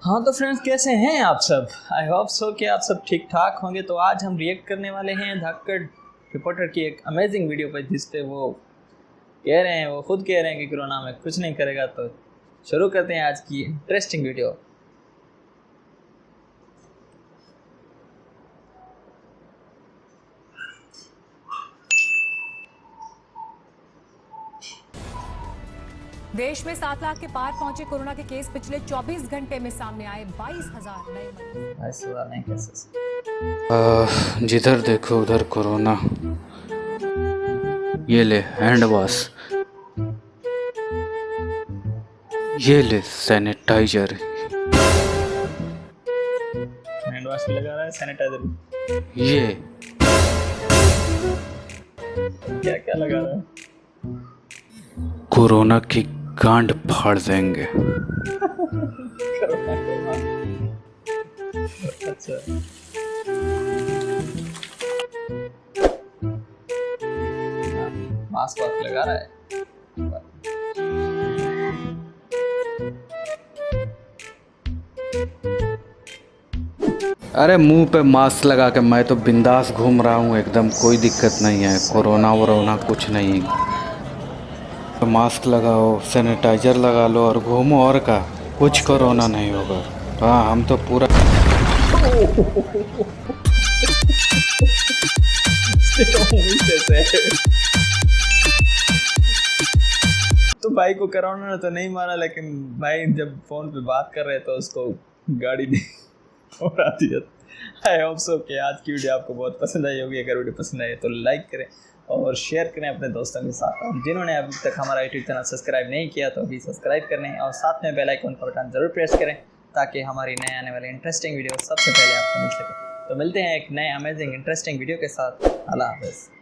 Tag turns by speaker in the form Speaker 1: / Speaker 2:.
Speaker 1: हाँ तो फ्रेंड्स, कैसे हैं आप सब? आई होप सो कि आप सब ठीक ठाक होंगे। तो आज हम रिएक्ट करने वाले हैं धाकड़ रिपोर्टर की एक अमेजिंग वीडियो पर, जिस पे वो खुद कह रहे हैं कि कोरोना में कुछ नहीं करेगा। तो शुरू करते हैं आज की इंटरेस्टिंग वीडियो।
Speaker 2: देश में 7 लाख के पार पहुंचे कोरोना के केस पिछले 24 घंटे में सामने आए। 22,000 नए मरीज।
Speaker 3: जिधर देखो उधर कोरोना। ये ले हैंड वॉश, ये ले सैनिटाइजर,
Speaker 1: हैंड वॉश भी लगा रहा है, सैनिटाइजर भी।
Speaker 3: ये
Speaker 1: क्या क्या लगा रहा है?
Speaker 3: कोरोना की गांड फाड़ देंगे।
Speaker 1: अच्छा, मास्क वास्क लगा रहा है।
Speaker 3: अरे मुंह पे मास्क लगा के मैं तो बिंदास घूम रहा हूँ, एकदम कोई दिक्कत नहीं है। कोरोना वोरोना कुछ नहीं। तो मास्क लगाओ, सैनिटाइजर लगा लो और घूमो, और का कुछ कोरोना नहीं होगा। हाँ, हम तो पूरा
Speaker 1: तो भाई को कोरोना ने तो नहीं मारा, लेकिन भाई जब फोन पे बात कर रहे तो उसको गाड़ी दी और आती है। आई होप सो कि आज की वीडियो आपको बहुत पसंद आई होगी। अगर वीडियो पसंद आई तो लाइक करें और शेयर करें अपने दोस्तों के साथ। और जिन्होंने अभी तक हमारा यूट्यूब चैनल सब्सक्राइब नहीं किया तो अभी सब्सक्राइब कर लें और साथ में बेल आइकन का बटन ज़रूर प्रेस करें, ताकि हमारी नए आने वाली इंटरेस्टिंग वीडियो सबसे पहले आपको मिल सके। तो मिलते हैं एक नए अमेजिंग इंटरेस्टिंग वीडियो के साथ। अल्लाह हाफ़िज़।